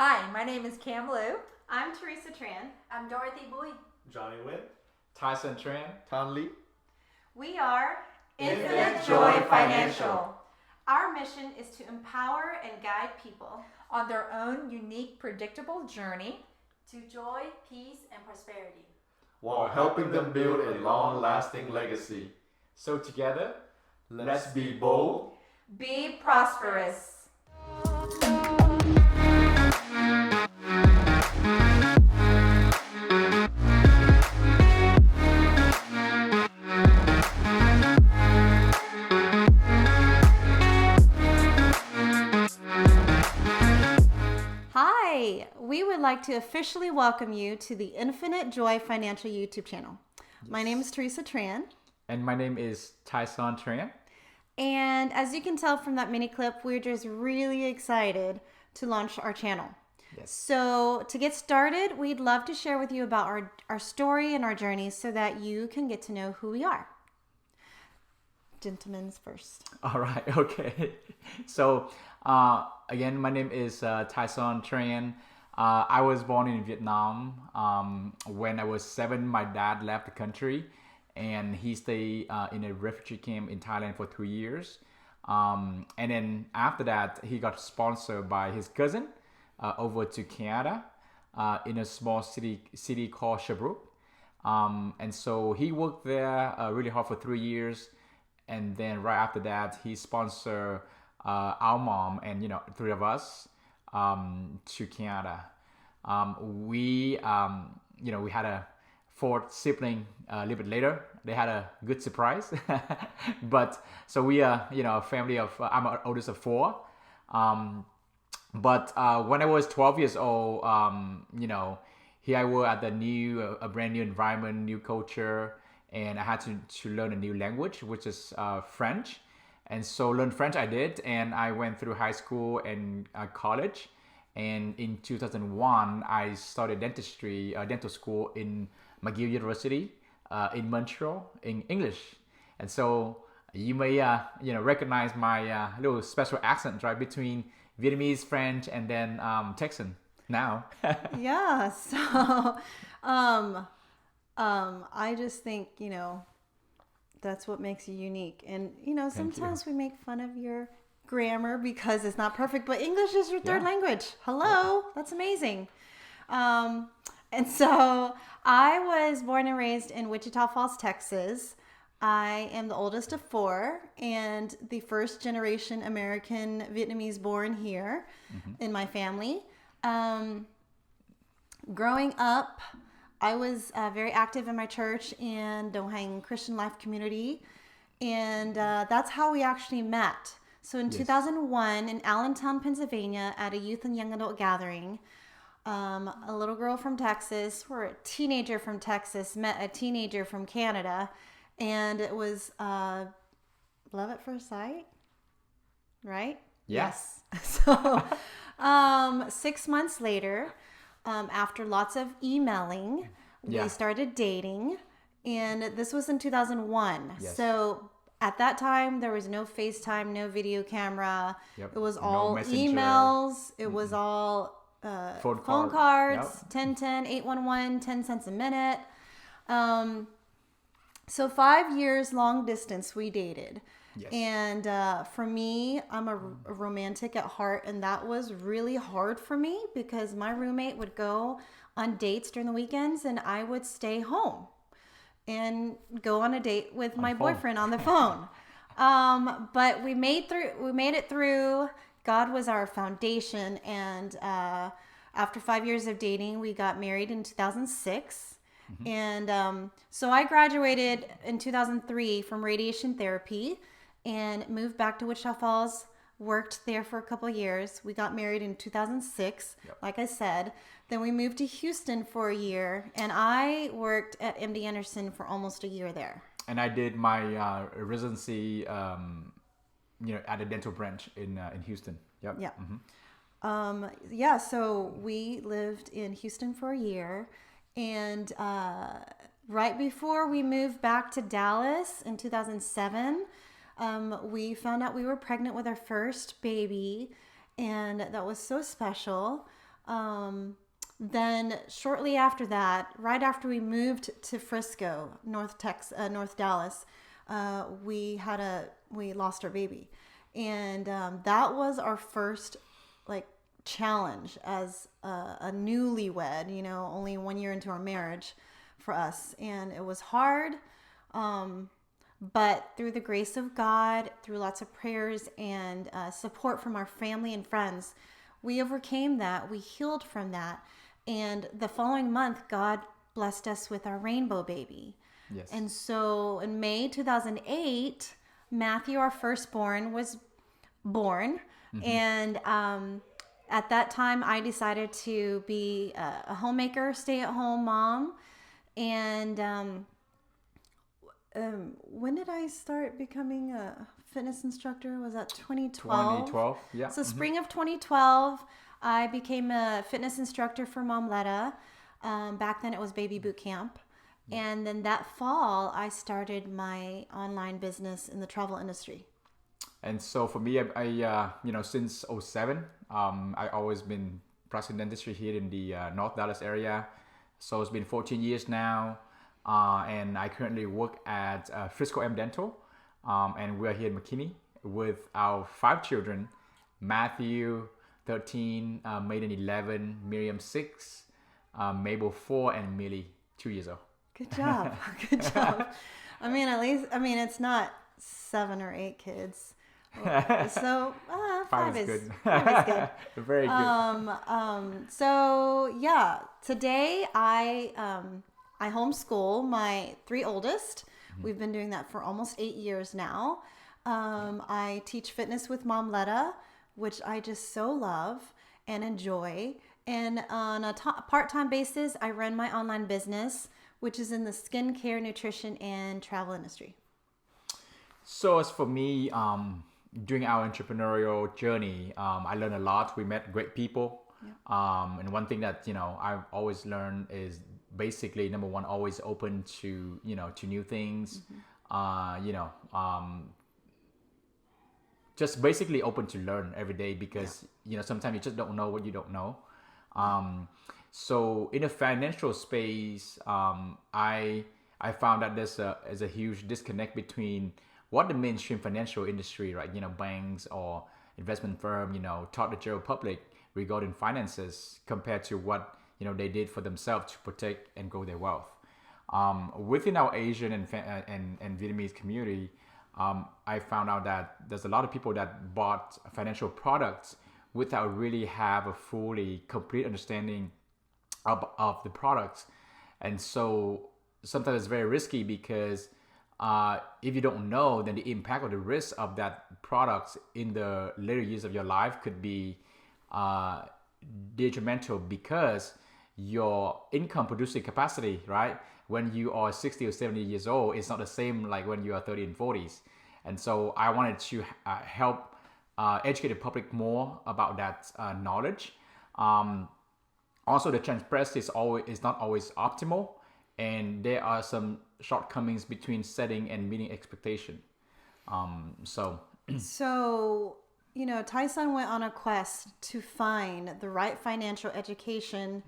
Hi, my name is Cam Liu. I'm Teresa Tran. I'm Dorothy Bui. Johnny Nguyen. Tyson Tran. Tan Lee. We are InfiniteJoy Financial. Our mission is to empower and guide people On their own unique, predictable journey To joy, peace, and prosperity. While helping them build a long-lasting legacy. So together, Let's be bold. be prosperous. Hi, we would like to officially welcome you to the Infinite Joy Financial YouTube channel. My name is Teresa Tran, and my name is Tyson Tran. and as you can tell from that mini clip, we're just really excited to launch our channel. Yes. So to get started, we'd love to share with you about our story and our journey so that you can get to know who we are. Gentlemen's first. All right. Okay. So again, my name is Tyson Tran. I was born in Vietnam. When I was 7, my dad left the country, and he stayed in a refugee camp in Thailand for 2 years. And then after that, he got sponsored by his cousin over to Canada in a small city called Sherbrooke. And so he worked there really hard for 3 years. And then right after that, he sponsored our mom and 3 of us to Canada. We had a 4th sibling a little bit later. They had a good surprise, but so we are a family of I'm the oldest of 4. But when I was 12 years old, here I was at a brand new environment, new culture. And I had to learn a new language, which is French. And so learn French I did, and I went through high school and college. And in 2001, I started dental school in McGill University in Montreal in English. And so you may recognize my little special accent, right, between Vietnamese, French, and then Texan now. Yeah. So, I just think, that's what makes you unique. And, sometimes we make fun of your grammar because it's not perfect, but English is your third language. Hello. That's amazing. And so I was born and raised in Wichita Falls, Texas. I am the oldest of 4 and the first generation American Vietnamese born here in my family. Growing up, I was very active in my church and Dong Hang Christian Life community. And that's how we actually met. So in 2001 in Allentown, Pennsylvania, at a youth and young adult gathering, a little girl from Texas, or a teenager from Texas, met a teenager from Canada. And it was love at first sight, right? Yes. So 6 months later, after lots of emailing, we started dating, and this was in 2001. Yes. So at that time, there was no FaceTime, no video camera. Yep. It was No all messenger. emails. It was all phone cards, Yep. 1010, 811, 10 cents a minute. So 5 years long distance we dated. Yes. And for me, I'm a romantic at heart, and that was really hard for me because my roommate would go on dates during the weekends and I would stay home and go on a date with my boyfriend on the phone. But we made it through. God was our foundation, and after 5 years of dating, we got married in 2006. And so I graduated in 2003 from radiation therapy and moved back to Wichita Falls, worked there for a couple of years. We got married in 2006, like I said. Then we moved to Houston for a year, and I worked at MD Anderson for almost a year there. And I did my residency, at a dental branch in Houston. Yep. Yeah. So we lived in Houston for a year, and right before we moved back to Dallas in 2007, we found out we were pregnant with our first baby, and that was so special. Then shortly after that, right after we moved to Frisco, North Dallas, we lost our baby, and that was our first like challenge as a newlywed. Only 1 year into our marriage for us, and it was hard. But through the grace of God, through lots of prayers and support from our family and friends, we overcame that. We healed from that. And the following month, God blessed us with our rainbow baby. Yes. And so in May 2008, Matthew, our firstborn, was born. And at that time, I decided to be a homemaker, stay-at-home mom. And when did I start becoming a fitness instructor? Was that 2012? 2012, yeah. So spring of 2012, I became a fitness instructor for Momletta. Back then it was baby boot camp. And then that fall, I started my online business in the travel industry. And so for me, I since 2007, I always been practicing dentistry here in the North Dallas area. So it's been 14 years now. And I currently work at Frisco M Dental. And we're here in McKinney with our 5 children, Matthew, 13, Maiden 11, Miriam 6, Mabel 4, and Millie 2 years old. Good job. Good job. It's not 7 or 8 kids. So 5 is good. 5 is good. Very good. So yeah, today I homeschool my 3 oldest. We've been doing that for almost 8 years now. I teach fitness with Momletta, which I just so love and enjoy. And on a part-time basis, I run my online business, which is in the skincare, nutrition, and travel industry. So as for me, during our entrepreneurial journey, I learned a lot. We met great people. Yeah. And one thing that, I've always learned is basically, number one, always open to, to new things. Just basically open to learn every day because, sometimes you just don't know what you don't know. So in the financial space, I found that there's a huge disconnect between what the mainstream financial industry, right, banks or investment firm, taught the general public regarding finances compared to what, they did for themselves to protect and grow their wealth. Within our Asian and Vietnamese community, I found out that there's a lot of people that bought financial products without really have a fully complete understanding of the products. And so sometimes it's very risky because if you don't know, then the impact or the risk of that product in the later years of your life could be detrimental because your income producing capacity, right, when you are 60 or 70 years old, it's not the same like when you are 30 and 40s. And so I wanted to help educate the public more about that knowledge. Also, the transparency is not always optimal, and there are some shortcomings between setting and meeting expectation. So, Tyson went on a quest to find the right financial education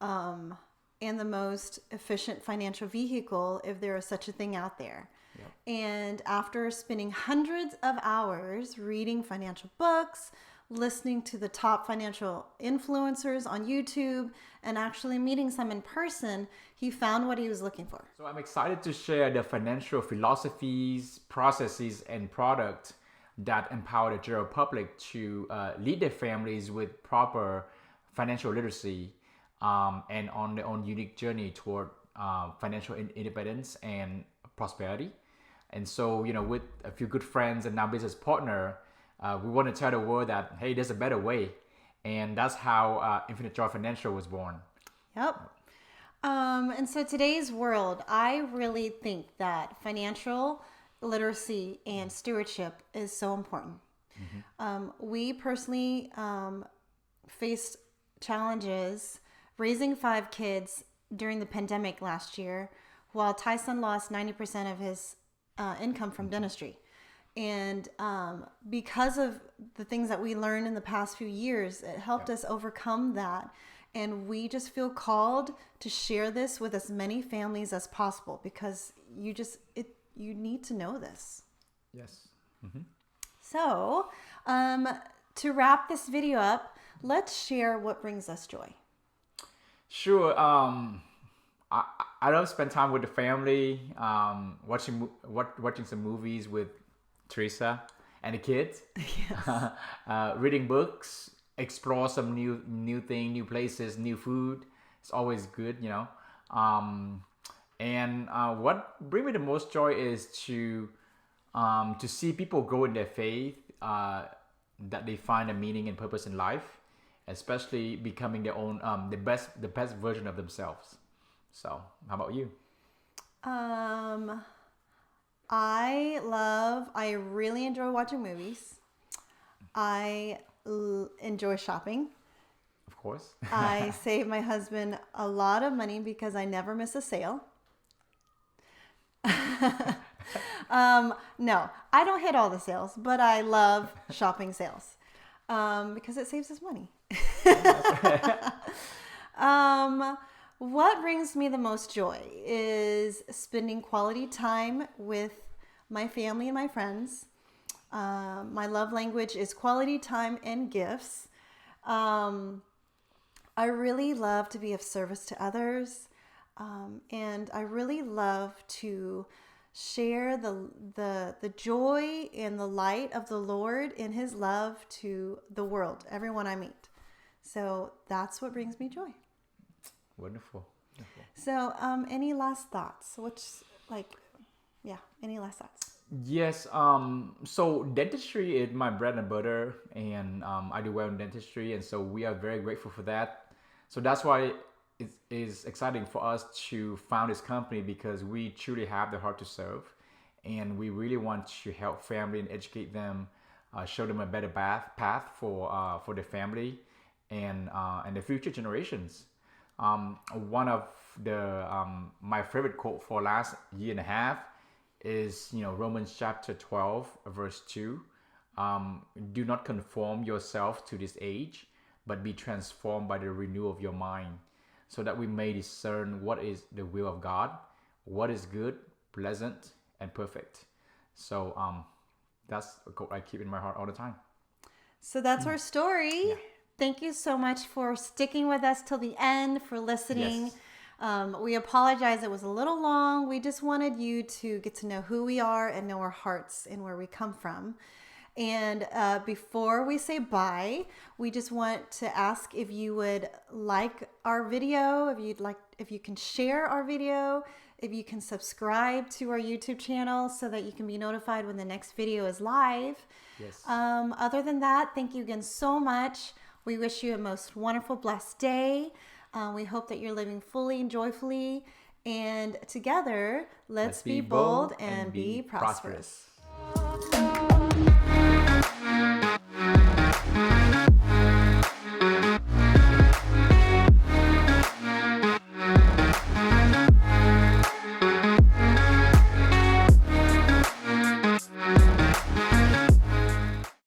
and the most efficient financial vehicle, if there is such a thing out there. Yep. And after spending hundreds of hours reading financial books, listening to the top financial influencers on YouTube, and actually meeting some in person, he found what he was looking for. So I'm excited to share the financial philosophies, processes, and products that empower the general public to lead their families with proper financial literacy and on their own unique journey toward financial independence and prosperity. And so, with a few good friends and now business partner, we want to tell the world that, hey, there's a better way. And that's how InfiniteJoy Financial was born. Yep. And so today's world, I really think that financial literacy and stewardship is so important. Mm-hmm. We personally faced challenges raising 5 kids during the pandemic last year, while Tyson lost 90% of his income from dentistry. And because of the things that we learned in the past few years, it helped us overcome that. And we just feel called to share this with as many families as possible because you need to know this. Yes. So, to wrap this video up, let's share what brings us joy. Sure. I love spend time with the family, watching some movies with Teresa and the kids. Yes. Reading books, explore some new thing, new places, new food. It's always good, you know. And what brings me the most joy is to see people grow in their faith, that they find a meaning and purpose in life, especially becoming their own the best version of themselves. So, how about you? I really enjoy watching movies. I enjoy shopping. Of course. I save my husband a lot of money because I never miss a sale. No, I don't hit all the sales, but I love shopping sales because it saves us money. What brings me the most joy is spending quality time with my family and my friends. My love language is quality time and gifts. I really love to be of service to others. And I really love to share the joy and the light of the Lord in His love to the world, everyone I meet. So that's what brings me joy. Wonderful. So, any last thoughts? Any last thoughts? Yes. So dentistry is my bread and butter, and I do well in dentistry, and so we are very grateful for that. So that's why it is exciting for us to found this company because we truly have the heart to serve, and we really want to help family and educate them, show them a better path for their family and the future generations. One of the my favorite quote for last year and a half is Romans chapter 12 verse 2. Do not conform yourself to this age, but be transformed by the renewal of your mind, so that we may discern what is the will of God, what is good, pleasant, and perfect. So that's a quote I keep in my heart all the time. So that's our story. Yeah. Thank you so much for sticking with us till the end, for listening. Yes. We apologize it was a little long. We just wanted you to get to know who we are and know our hearts and where we come from. And before we say bye, we just want to ask if you would like our video, if you can share our video, if you can subscribe to our YouTube channel so that you can be notified when the next video is live. Yes. Other than that, thank you again so much. We wish you a most wonderful, blessed day. We hope that you're living fully and joyfully. And together, let's be bold and be prosperous.